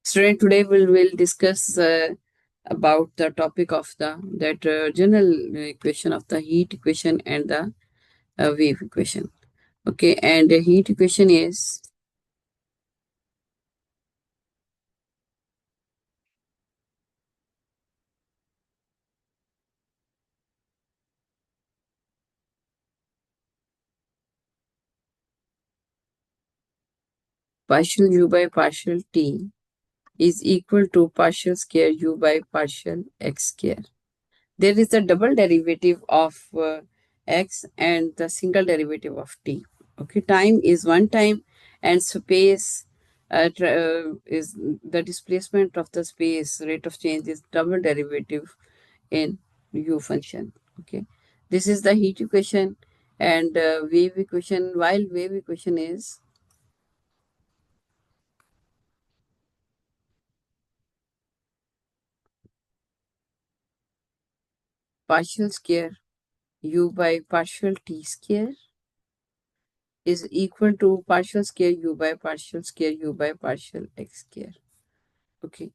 Student, today we will discuss about the topic of the that general equation of the heat equation and the wave equation. Okay, and the heat equation is partial u by partial t is equal to partial square u by partial x square. There is a double derivative of x and the single derivative of t. Okay, time is one time and space is the displacement of the space, rate of change is double derivative in u function. Okay, this is the heat equation and wave equation. While wave equation is partial square u by partial t square is equal to partial square u by partial square u by partial x square. Okay.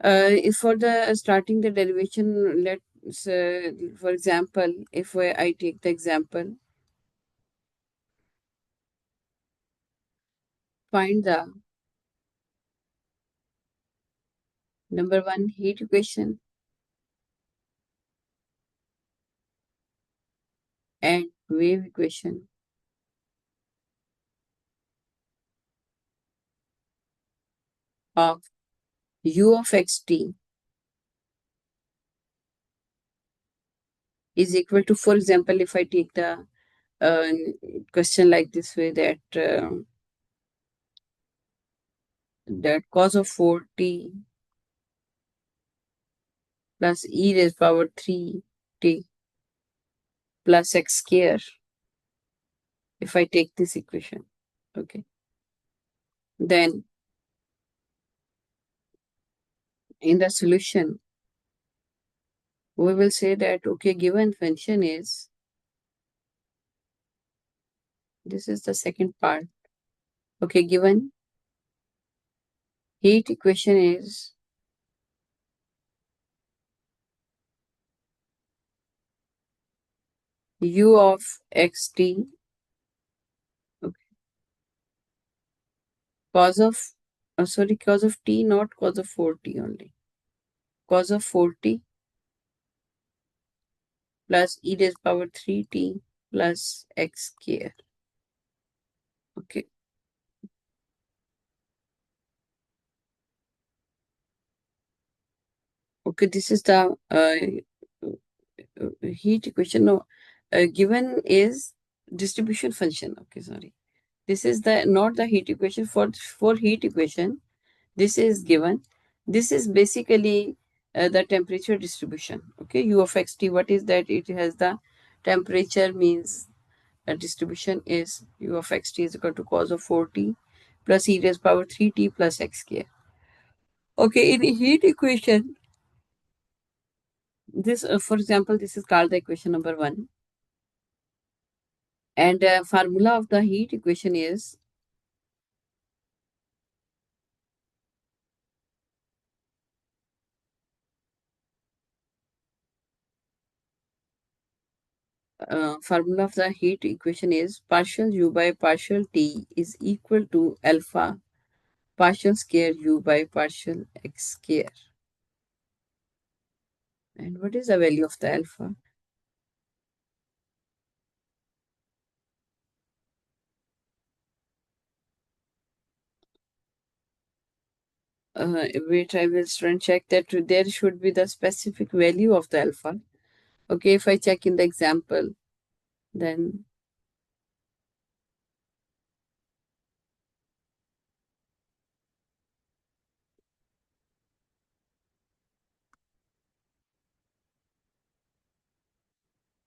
If for the starting the derivation, let's for example, if I take the example, find the number one heat equation and wave equation of u of xt is equal to, for example, if I take the uh, question like this way that cos of 4t plus e raised power 3t plus x square, if I take this equation, okay, then in the solution, we will say that, okay, given function is, this is the second part, okay, given heat equation is u of xt, okay, cos of, sorry, cos of t, not cos of 4t only, cos of 4t plus e raised power 3t plus x square, okay. Okay, this is the heat equation. No, given is distribution function. Okay, sorry. This is the not the heat equation. For heat equation, this is given. This is basically the temperature distribution. Okay, u of xt. What is that? It has the temperature means the distribution is u of xt is equal to cos of 4t plus e raised power 3t plus x square. Okay, in heat equation, this, for example, this is called the equation number one. And formula of the heat equation is formula of the heat equation is partial u by partial t is equal to alpha partial square u by partial x square. And what is the value of the alpha? Wait, I will check that there should be the specific value of the alpha. Okay, if I check in the example, then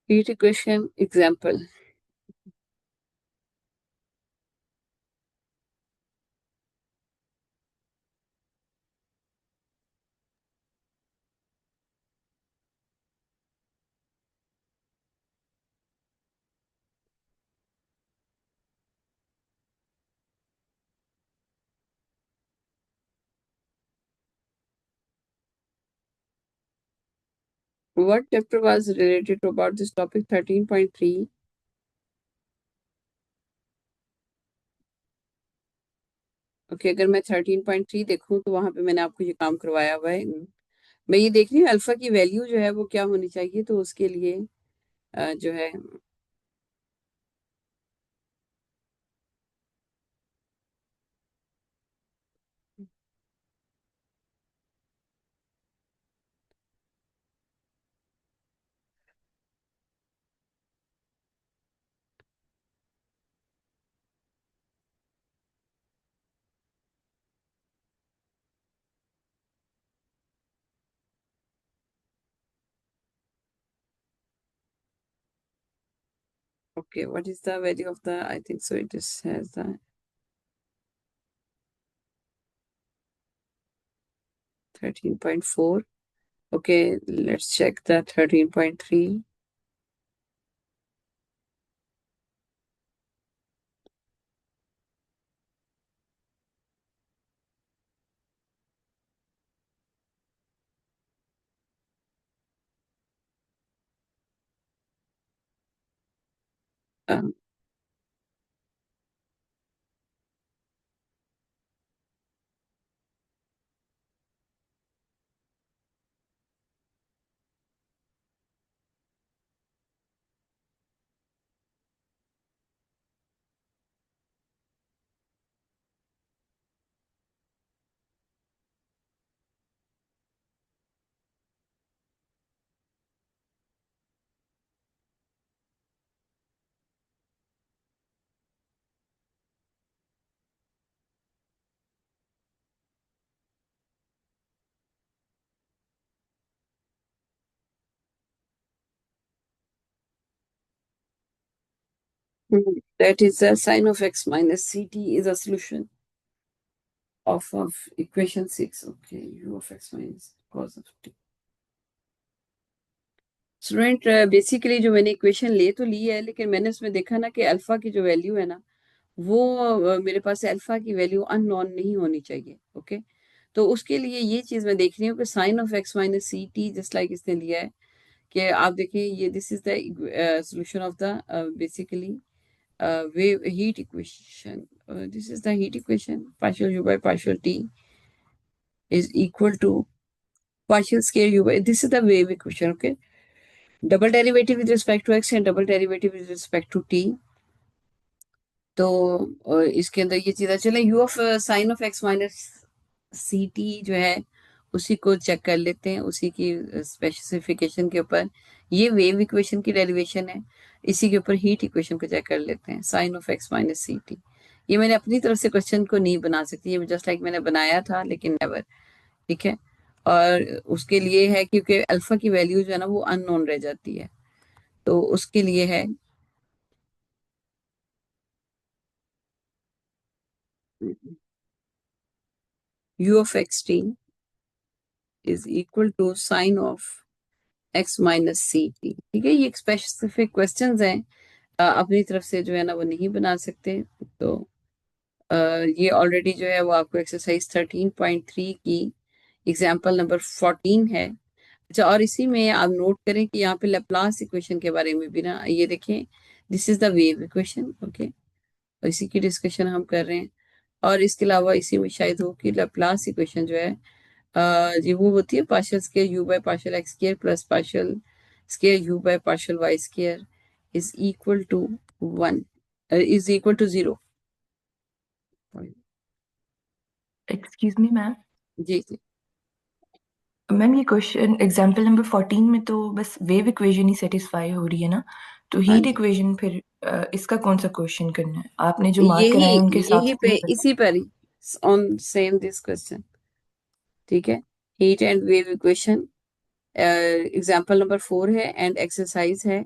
heat equation example. What chapter was related to about this topic? 13.3. Okay, अगर मैं 13.3 देखूं तो वहां पे मैंने आपको ये काम करवाया हुआ है। मैं ये देख रही हूँ अल्फा की वैल्यू जो है वो क्या होनी चाहिए, तो उसके लिए जो है okay, what is the value of the, I think so it is has the 13.4. Okay, let's check the 13.3. That is the sin of x minus ct is a solution of equation 6. Okay, u of x minus cos of t. Student, basically जो मैंने equation ले तो ली है, लेकिन मैंने उसमें देखा ना कि अल्फा की जो वैल्यू है ना, वो मेरे पास अल्फा की वैल्यू अननोन नहीं होनी चाहिए। ओके, तो उसके लिए ये चीज मैं देख रही हूँ कि sine of x minus c t just like इसने लिया है कि आप देखिए ये this is the solution of the basically wave heat equation. This is the heat equation. Partial u by partial t is equal to partial square u by. This is the wave equation. Okay. Double derivative with respect to x and double derivative with respect to t. तो इसके अंदर ये चीज़ चले u of sine of x minus c t जो है उसी को चेक कर लेते हैं, उसी की स्पेसिफिकेशन के ऊपर। ये वेव इक्वेशन की डेरिवेशन है, इसी के ऊपर हीट इक्वेशन को चेक कर लेते हैं, sine of x minus c t. ये मैंने अपनी तरफ से क्वेश्चन को नहीं बना सकती, ये जस्ट लाइक मैंने बनाया था लेकिन नेवर। ठीक है, और उसके लिए है क्योंकि अल्फा की वैल्यू जो है ना वो अननोन रह जाती है, तो उसके लिए है u of x t is equal to sine of x minus c t. ठीक है, ये स्पेसिफिक क्वेश्चंस हैं, अपनी तरफ से जो है ना वो नहीं बना सकते। तो अ, ये ऑलरेडी जो है वो आपको एक्सरसाइज 13.3 की एग्जाम्पल नंबर 14 है। अच्छा, और इसी में आप नोट करें कि यहाँ पे लैप्लास इक्वेशन के बारे में भी ना ये देखें, this is the wave equation. Okay, और इसी की डिस्कशन हम कर रहे हैं। और इसके अलावा इसी में शायद हो कि लैप्लास इक्वेशन जो है जी वो होती है partial square u by partial x square plus partial square u by partial y square is equal to 1, is equal to 0। Excuse me ma'am. जी जी। मैम ये क्वेश्चन एग्जाम्पल नंबर 14 में तो बस वेव इक्वेशन ही सेटिस्फाई हो रही है ना, तो हाँ हीट जी, इक्वेशन फिर इसका कौन सा क्वेश्चन करना है? आपने जो मार्क यही कराए हैं उनके हिसाब यही से तो पे नहीं करना। इसी पर ही ऑन सेम दिस क्वेश्चन। ठीक है, heat and wave equation example number 4 है एंड एक्सरसाइज है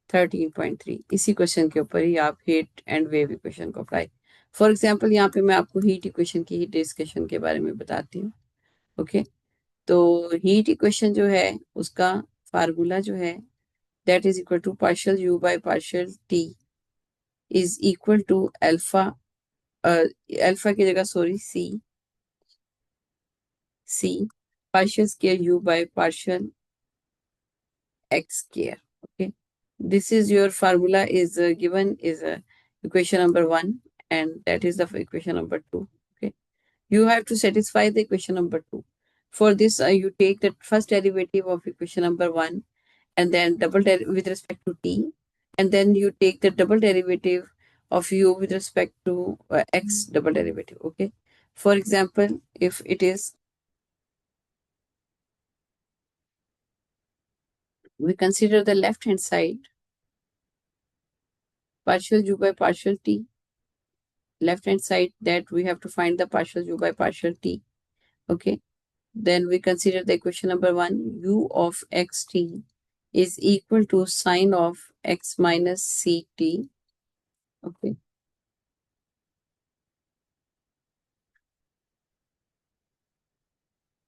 13.3। इसी क्वेश्चन के ऊपर ही आप हीट एंड वेव इक्वेशन को अप्लाई। फॉर एग्जाम्पल यहाँ पे मैं आपको हीट इक्वेशन की ही डिस्कशन के बारे में बताती हूँ। ओके, तो हीट इक्वेशन जो है उसका फार्मूला जो है that is equal to partial u by partial t is equal to alpha, alpha की जगह sorry c, c partial square u by partial x square. Okay, this is your formula is given is equation number 1, and that is the equation number 2. Okay, you have to satisfy the equation number 2. For this, you take the first derivative of equation number 1, and then with respect to t, and then you take the double derivative of u with respect to x double derivative. Okay, for example, if it is, we consider the left hand side partial u by partial t. Left hand side, that we have to find the partial u by partial t. Okay, then we consider the equation number 1, u of xt is equal to sine of x minus ct. Okay,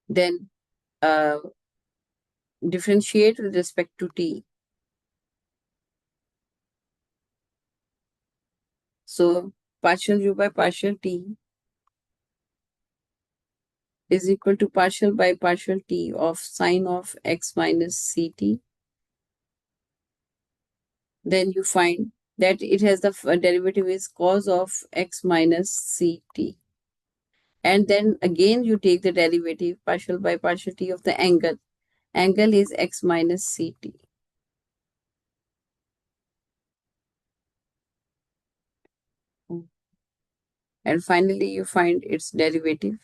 then uh, differentiate with respect to t. So partial u by partial t is equal to partial by partial t of sine of x minus ct. Then you find that it has the derivative is cos of x minus ct. And then again you take the derivative partial by partial t of the angle. Angle is x minus ct. And finally you find its derivative.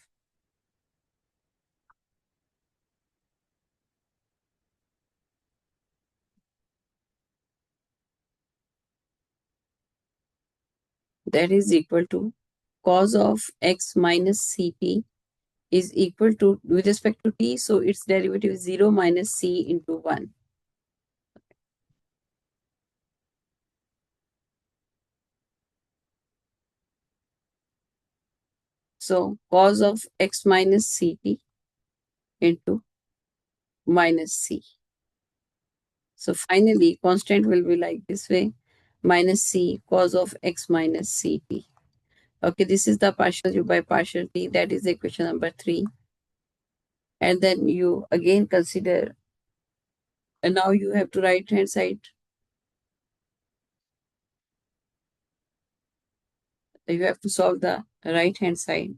That is equal to cos of x minus ct is equal to, with respect to t, so its derivative is 0 minus c into 1. So cos of x minus ct into minus c. So finally, constant will be like this way, minus c cos of x minus ct. Okay, this is the partial u by partial t. That is equation number 3. And then you again consider, and now you have to right hand side. You have to solve the right hand side.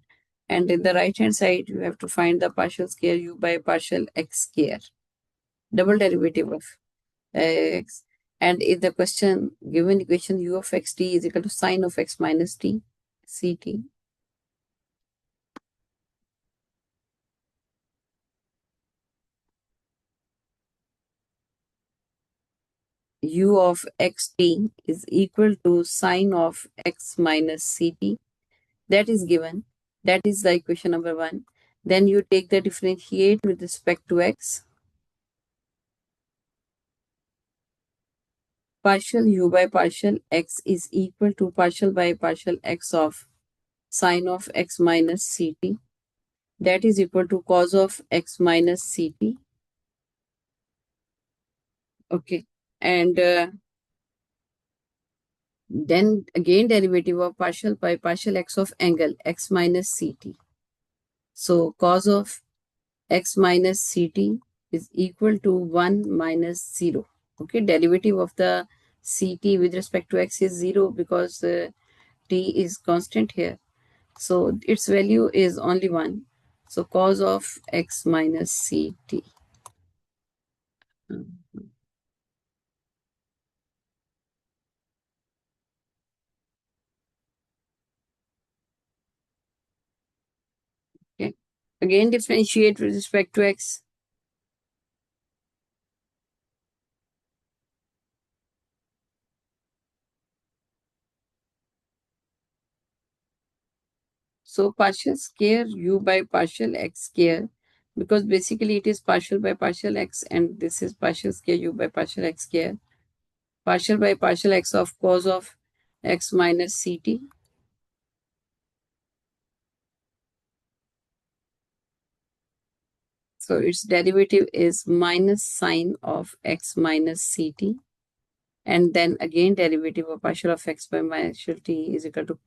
And in the right hand side, you have to find the partial square u by partial x square, double derivative of x. And in the question, given equation u of xt is equal to sine of x minus t, ct. U of xt is equal to sine of x minus ct. That is given. That is the equation number 1. Then you take the differentiate with respect to x. Partial u by partial x is equal to partial by partial x of sine of x minus ct. That is equal to cos of x minus ct. Okay. And then again derivative of partial by partial x of angle x minus ct. So cos of x minus ct is equal to 1 minus 0. Okay, derivative of the ct with respect to x is 0 because t is constant here. So its value is only 1. So cos of x minus ct. Okay. Again differentiate with respect to x. So partial square u by partial x square, because basically it is partial by partial x and this is partial square u by partial x square. Partial by partial x of cos of x minus ct. So its derivative is minus sine of x minus ct. And then again derivative of partial of x by partial t is equal to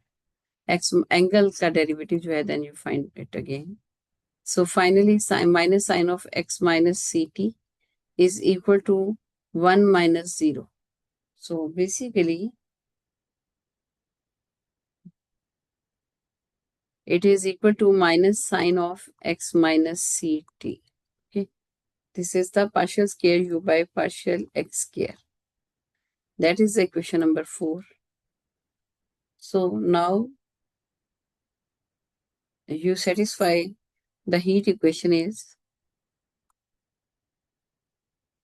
x angle का derivative जो है, then you find it again. So finally minus sine of x minus ct is equal to 1 minus 0. So basically, it is equal to minus sine of x minus ct. Okay, this is the partial square u by partial x square. That is the equation number 4. So now you satisfy the heat equation is,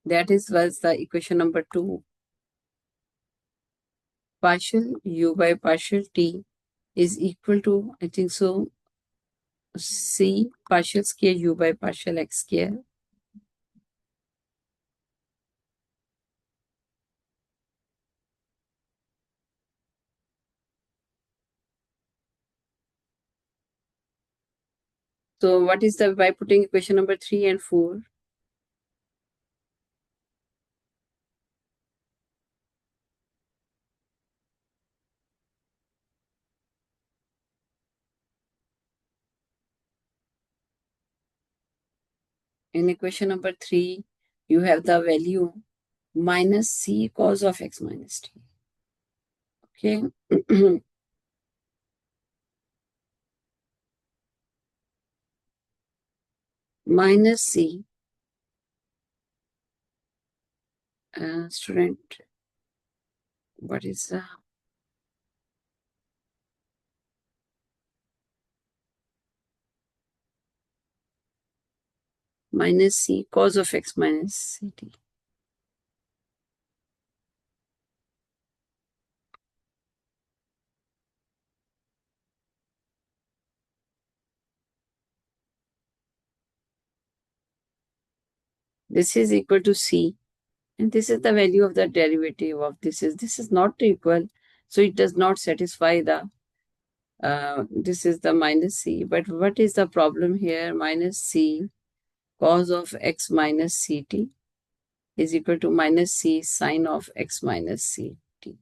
that is was the equation number 2. Partial u by partial t is equal to, I think so, c partial square u by partial x square. So what is the, by putting equation number 3 and 4? In equation number 3, you have the value minus c cos of x minus t. Okay. Minus c, student, what is the minus c cos of x minus ct? This is equal to c, and this is the value of the derivative of this is not equal, so it does not satisfy the, this is the minus c. But what is the problem here? Minus c cos of x minus ct is equal to minus c sine of x minus ct.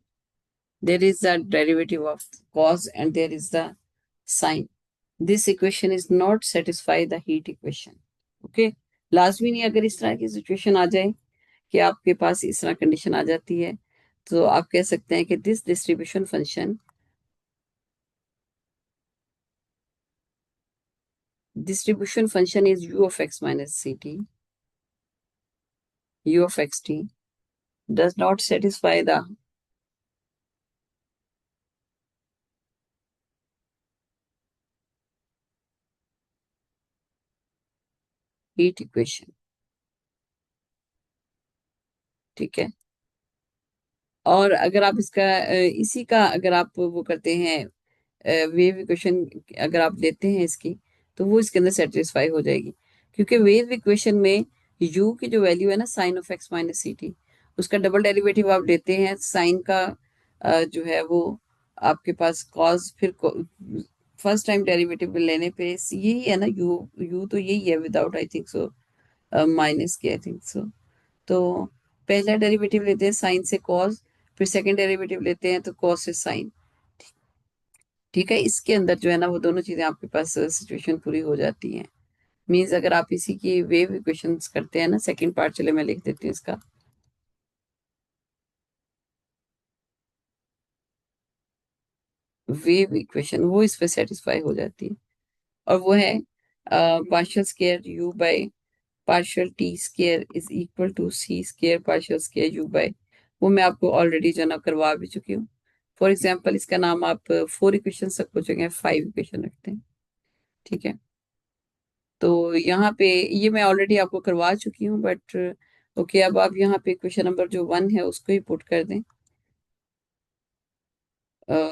There is the derivative of cos and there is the sine. This equation is not satisfy the heat equation. Okay, लाजमी नहीं, अगर इस तरह की situation आ जाए कि आपके पास इस तरह कंडीशन आ जाती है, तो आप कह सकते हैं कि this distribution function is u of x minus ct, u of xt does not satisfy the heat equation. ठीक है, और अगर आप इसका इसी का अगर आप वो करते हैं, वेव इक्वेशन अगर आप लेते हैं इसकी, तो वो इसके अंदर सेटिस्फाई हो जाएगी, क्योंकि वेव इक्वेशन में u की जो वैल्यू है ना sine of x minus c t, उसका डबल डेरिवेटिव आप लेते हैं साइन का, जो है वो आपके पास कॉस, फिर फर्स्ट टाइम डेरिवेटिव लेने पे यही है ना, u तो यही है without I think so minus के, आई थिंक सो। तो पहला डेरिवेटिव लेते हैं साइन से कॉस, फिर सेकंड डेरिवेटिव लेते हैं तो कॉस से साइन। ठीक है, इसके अंदर जो है ना वो दोनों चीजें आपके पास सिचुएशन पूरी हो जाती हैं। मीन्स अगर आप इसी की वेव इक्वेशंस करते हैं ना, सेकंड पार्ट, चले मैं लिख देती हूँ इसका। वेव इक्वेशन वो इस पे सेटिस्फाई हो जाती है, और वो है partial square u by partial t square is equal to c square partial square u by, वो मैं आपको ऑलरेडी जो है ना करवा भी चुकी हूँ। फॉर एग्जाम्पल इसका नाम आप 4 इक्वेशन तक हो चुके हैं, 5 इक्वेशन रखते हैं। ठीक है, तो यहाँ पे ये मैं ऑलरेडी आपको करवा चुकी हूँ, बट ओके, अब आप यहाँ पे क्वेश्चन नंबर जो 1 है उसको ही पुट कर दें।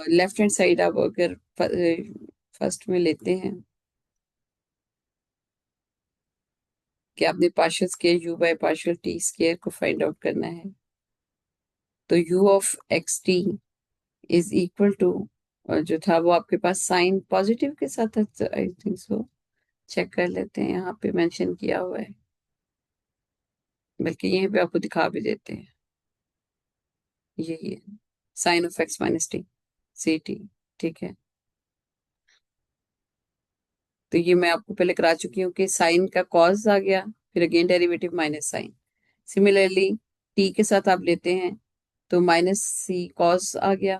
लेफ्ट हैंड साइड आप अगर फर्स्ट में लेते हैं कि आपने partial square u by partial t square को फाइंड आउट करना है, तो u of x t is equal to, जो था वो आपके पास साइन पॉजिटिव के साथ, आई थिंक सो, चेक कर लेते हैं, यहाँ पे मेंशन किया हुआ है, बल्कि यहीं पे आपको दिखा भी देते हैं, यही है sine of x minus t c t. ठीक है, तो ये मैं आपको पहले करा चुकी हूँ कि साइन का कॉस आ गया, फिर again derivative minus sine. Similarly t के साथ आप लेते हैं तो माइनस सी कॉस आ गया,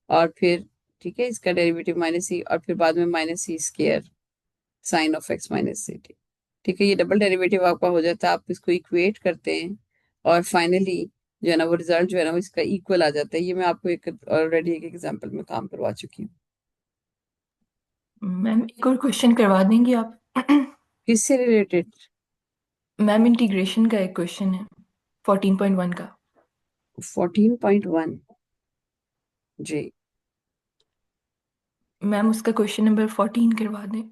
और फिर ठीक है इसका डेरिवेटिव माइनस सी, और फिर बाद में minus c square sine of x minus c t. ठीक है, ये डबल डेरिवेटिव आपका हो जाता है, आप इसको इक्वेट करते हैं और फाइनली जो है ना वो रिजल्ट जो है ना वो इसका इक्वल आ जाता है। ये मैं आपको एक ऑलरेडी एक एग्जांपल में काम करवा चुकी हूँ। मैम एक और क्वेश्चन करवा देंगी आप? किससे रिलेटेड? मैम इंटीग्रेशन का एक क्वेश्चन है 14.1 का। 14.1? जी। मैम उसका क्वेश्चन नंबर 14 करवा दें।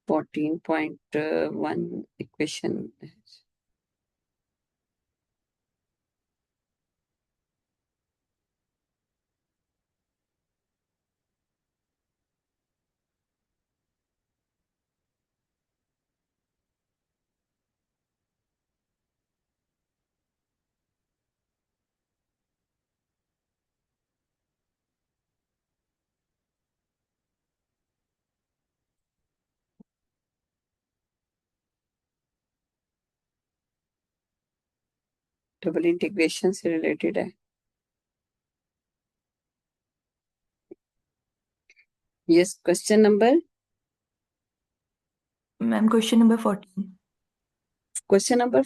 14.1 इक्वेशन। डबल इंटीग्रेशन से रिलेटेड है। Yes, question number. Ma'am question number 14। Question number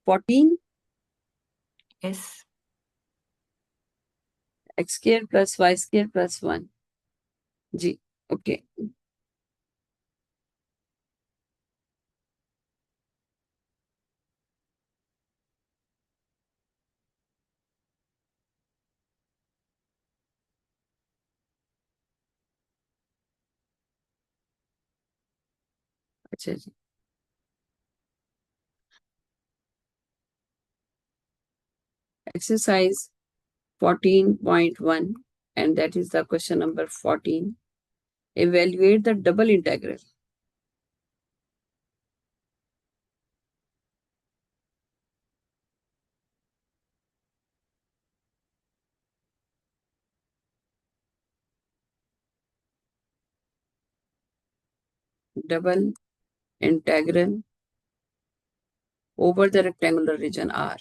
14। Yes. X square plus y square plus 1। जी। ओके। अच्छा जी। Exercise 14.1, and that is the question number 14. Evaluate the double integral. Double integral over the rectangular region R.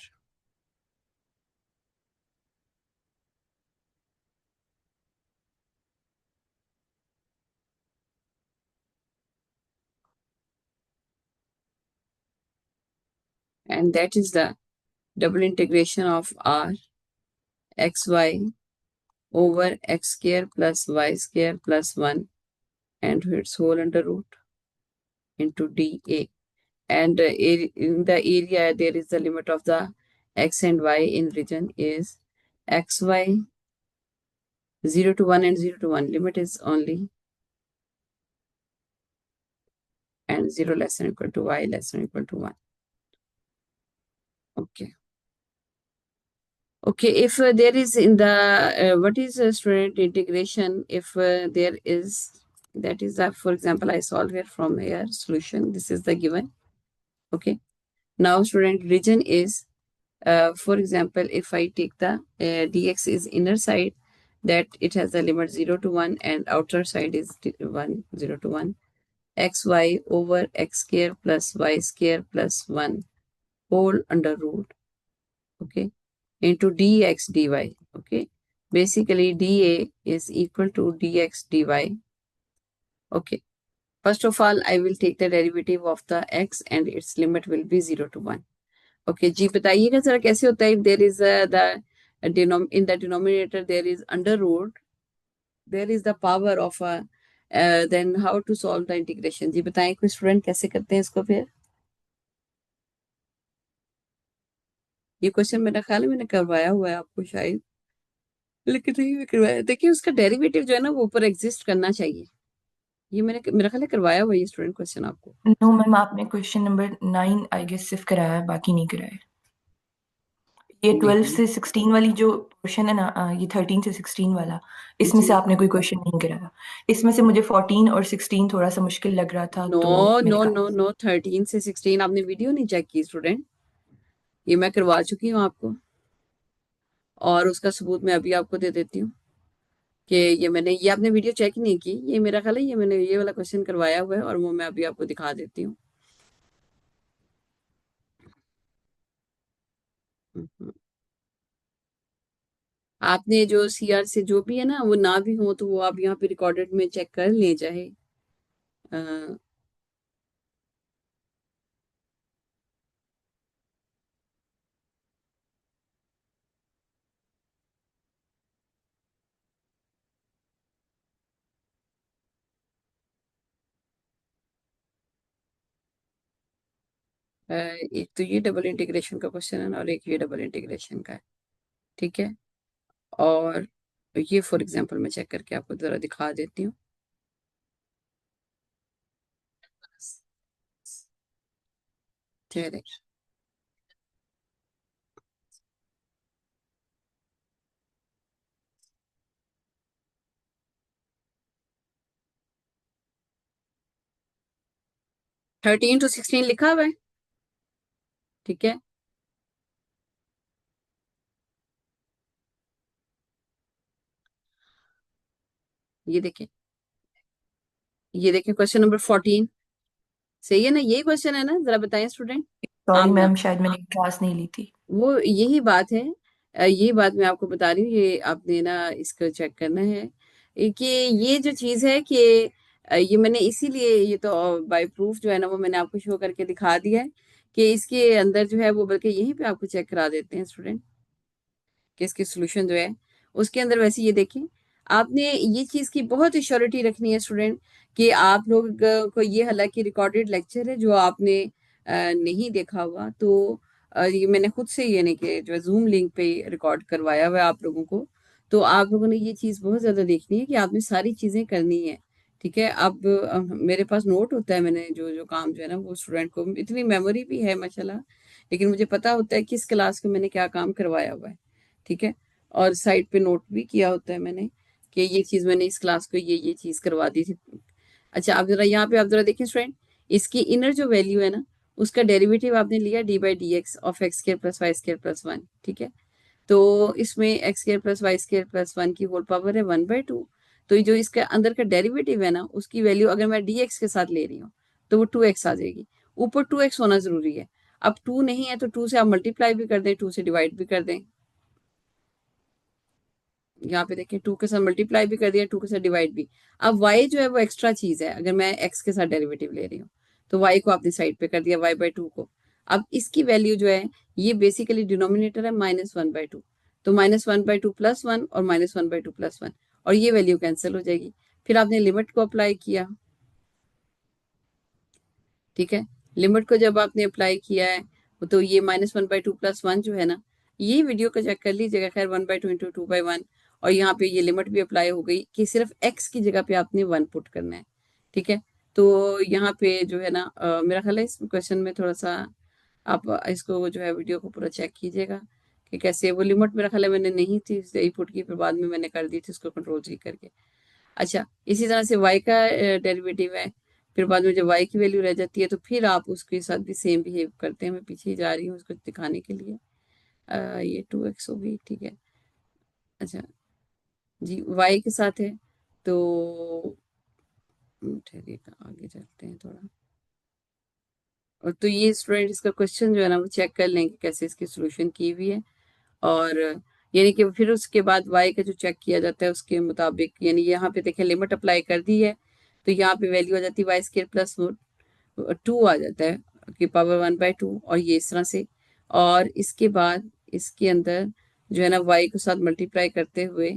And that is the double integration of R xy over x square plus y square plus 1 and its whole under root into dA. And in the area there is the limit of the x and y in region is xy 0 to 1 and 0 to 1. Limit is only and 0 less than or equal to y less than or equal to 1. Okay. Okay, if there is in the what is student integration, if there is, that is the, for example, I solve here from here solution, this is the given. Okay, now student region is, for example, if I take the dx is inner side, that it has the limit 0 to 1 and outer side is 1 0 to 1, xy over x square plus y square plus 1 whole under root, okay, into dx dy. Okay, basically dA is equal to dx dy. Okay, first of all I will take the derivative of the x and its limit will be 0 to 1. Okay जी, बताइएगा जरा कैसे होता है। if there is the in the denominator there is under root, there is the power of a then how to solve the integration? जी बताएं कोई student कैसे करते हैं इसको फिर। ये क्वेश्चन मेरा ख्याल है मैंने करवाया हुआ है आपको शायद, लेकिन नहीं भी करवाया। देखिए उसका डेरिवेटिव जो है ना वो ऊपर एग्जिस्ट करना चाहिए। ये मैंने मेरा ख्याल है करवाया हुआ है स्टूडेंट क्वेश्चन आपको। नो मैम आपने क्वेश्चन नंबर 9 आई गेस सिर्फ कराया है, बाकी नहीं कराया है। ये 12 देखिए, से 16 वाली जो पोर्शन है ना, ये 13 से 16 वाला, इसमें से जी, आपने कोई क्वेश्चन नहीं गिराया। इसमें से मुझे 14 और 16 थोड़ा सा मुश्किल लग रहा था, नो तो मैंने नो कहा। नो नो, 13 से 16 आपने वीडियो नहीं चेक की स्टूडेंट? ये मैं करवा चुकी हूँ आपको, और उसका सबूत मैं अभी आपको दे देती हूँ कि ये आपने वीडियो चेक नहीं की। ये मेरा ख्याल है ये मैंने ये वाला क्वेश्चन करवाया हुआ है, और वो मैं अभी आपको दिखा देती हूँ। हम्म। आपने जो सीआर से जो भी है ना, वो ना भी हो तो वो आप यहाँ पे रिकॉर्डेड में चेक कर लें, चाहे 1 तो ये डबल इंटीग्रेशन का क्वेश्चन है ना, और एक ये डबल इंटीग्रेशन का है। ठीक है, और ये फॉर एग्जांपल मैं चेक करके आपको जरा दिखा देती हूँ। चलिए, 13 to 16 लिखा हुआ है। ठीक है, ये देखिए, ये देखिए क्वेश्चन नंबर 14। सही है ना? यही क्वेश्चन है ना? जरा बताएं स्टूडेंट। सॉरी आमना, मैम, शायद मैंने क्लास नहीं ली थी। वो यही बात है। यही बात मैं आपको बता रही हूँ, ये आपने ना इसको चेक करना है। कि ये जो चीज है कि ये मैंने इसीलिए, ये तो बाय प्रूफ जो है ना वो मैंने आपको शो करके दिखा दिया है कि इसके अंदर जो है वो, बल्कि यहीं पे आपको चेक करा देते हैं स्टूडेंट कि इसकी सोल्यूशन जो है उसके अंदर। वैसे ये देखिए, आपने ये चीज की बहुत ही श्योरिटी रखनी है स्टूडेंट कि आप लोग को ये, हालांकि रिकॉर्डेड लेक्चर है जो आपने नहीं देखा हुआ, तो ये मैंने खुद से ये नहीं कि जो जूम लिंक पे रिकॉर्ड करवाया हुआ है आप लोगों को। तो आप लोगों ने ये चीज बहुत ज्यादा देखनी है कि आपने सारी चीजें करनी है। ठीक है, अब मेरे पास नोट होता है, मैंने जो जो काम जो है ना वो स्टूडेंट को, इतनी मेमोरी भी है माशाल्लाह, लेकिन मुझे पता होता है किस क्लास को मैंने क्या काम करवाया हुआ है। ठीक है, और साइड पे नोट भी किया होता है मैंने कि ये चीज मैंने इस क्लास को ये चीज करवा दी थी। अच्छा, आप जरा यहाँ पे आप जरा देखिए स्टूडेंट, इसकी इनर जो वैल्यू है ना, उसका डेरिवेटिव आपने लिया d/dx of x square plus y square plus 1। ठीक है, तो इसमें x square plus y square plus 1 की होल पावर है 1/2। तो ये जो इसके अंदर का डेरिवेटिव है ना, उसकी वैल्यू अगर मैं dx के साथ ले रही हूँ तो वो 2x आ जाएगी। ऊपर 2x होना जरूरी है। अब 2 नहीं है तो 2 से आप मल्टीप्लाई भी कर दें, 2 से डिवाइड भी कर दें। यहाँ पे देखिए, 2 के साथ मल्टीप्लाई भी कर दिया, 2 के साथ डिवाइड भी। अब y जो है वो एक्स्ट्रा चीज है, अगर मैं x के साथ डेरिवेटिव ले रही हूँ तो y को आपने साइड पे कर दिया, y/2 को। अब इसकी वैल्यू जो है, ये बेसिकली डिनोमिनेटर है -1/2। तो -1/2 +1 और -1/2 +1, और ये वैल्यू कैंसिल हो जाएगी। फिर आपने लिमिट को अप्लाई किया। ठीक है, लिमिट को जब आपने अप्लाई किया है तो ये -1/2 +1 जो है ना, ये वीडियो को चेक कर लीजिएगा, खैर 1/2 इंटू 2/1। और यहाँ पे ये लिमिट भी अप्लाई हो गई कि सिर्फ x की जगह पे आपने 1 पुट करना है। ठीक है, तो यहाँ पे जो है ना मेरा ख्याल है इस क्वेश्चन में थोड़ा सा आप इसको जो है वीडियो को पूरा चेक कीजिएगा कि कैसे वो लिमिट, मेरा ख्याल है मैंने नहीं थी सही पुट की, फिर बाद में मैंने कर दी थी उसको कंट्रोल जी करके। अच्छा, इसी तरह से y का डेरिवेटिव है। फिर बाद में जब y की वैल्यू रह जाती है तो फिर आप उसके साथ भी सेम बिहेव करते हैं। मैं पीछे ही जा रही हूँ उसको दिखाने के लिए। ये 2x होगी। ठीक है, अच्छा जी, y के साथ है तो ठहरिएगा, आगे चलते हैं थोड़ा। और तो ये स्टूडेंट इसका क्वेश्चन जो है ना वो चेक कर लेंगे कैसे इसकी सोल्यूशन की हुई है। और यानी कि फिर उसके बाद y का जो चेक किया जाता है उसके मुताबिक, यानी यहाँ पे देखें लिमिट अप्लाई कर दी है तो यहाँ पे वैल्यू आ जाती है y² + 2 आ जाता है कि पावर 1/2, और ये इस तरह से। और इसके बाद इसके अंदर जो है ना y के साथ मल्टीप्लाई करते हुए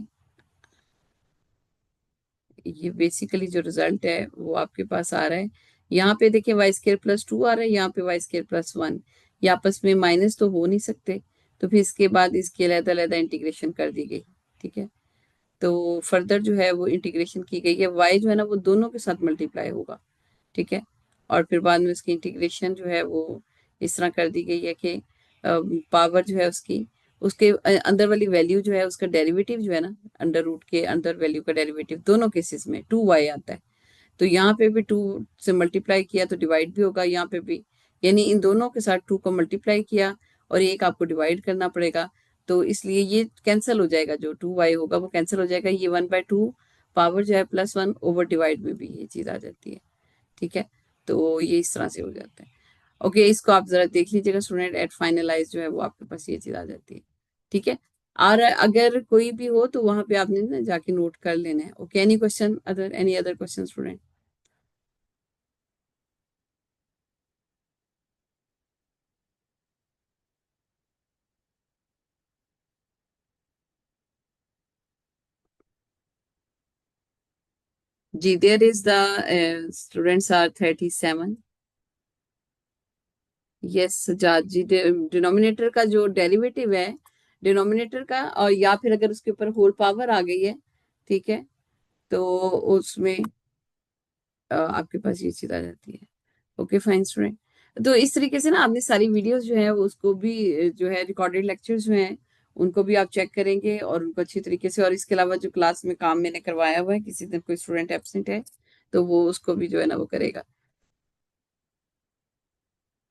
ये बेसिकली जो रिजल्ट है वो आपके पास आ रहा है। यहाँ पे देखिए y² + 2 आ रहा है, यहाँ पे y² + 1। ये आपस में माइनस तो हो नहीं सकते, तो फिर इसके बाद इसकी अलग-अलग इंटीग्रेशन कर दी गई। ठीक है, तो फर्दर जो है वो इंटीग्रेशन की गई है, y जो है ना वो दोनों के साथ मल्टीप्लाई होगा। ठीक है, और फिर बाद में उसकी इंटीग्रेशन जो है वो इस तरह कर दी गई है कि पावर जो है उसकी उसके अंदर वाली वैल्यू जो है उसका डेरिवेटिव जो है ना, अंडर रूट के अंदर वैल्यू का डेरिवेटिव दोनों केसेस में 2y आता है। तो यहाँ पे भी 2 से मल्टीप्लाई किया तो डिवाइड भी होगा यहाँ पे भी, यानी इन दोनों के साथ 2 को मल्टीप्लाई किया और एक आपको डिवाइड करना पड़ेगा। तो इसलिए ये कैंसिल हो जाएगा, जो 2y होगा वो कैंसिल हो जाएगा, ये 1/2 पावर जो है +1 ओवर डिवाइड में भी ये चीज आ जाती है। ठीक है, तो ये इस तरह से हो जाता है। ओके, इसको आप जरा देख लीजिएगा स्टूडेंट, एट फाइनलाइज जो है वो आपके पास ये चीज आ जाती है। ठीक है, और अगर कोई भी हो तो वहां पे आपने ना जाके नोट कर लेना है। Okay, any question, other any other question student? जी, there is the students are 37। यस सजाद जी, डिनोमिनेटर का जो डेरिवेटिव है, डिनोमिनेटर का, और या फिर अगर उसके ऊपर होल पावर आ गई है, ठीक है, तो उसमें आपके पास ये चीज आ जाती है। Okay fine student. तो इस तरीके से ना आपने सारी वीडियोस जो है उसको भी जो है रिकॉर्डेड लेक्चर्स जो हैं उनको भी आप चेक करेंगे और उनको अच्छी तरीके से, और इसके अलावा जो क्लास में काम मैंने करवाया हुआ है, किसी दिन कोई स्टूडेंट एब्सेंट है तो वो उसको भी जो है ना वो करेगा।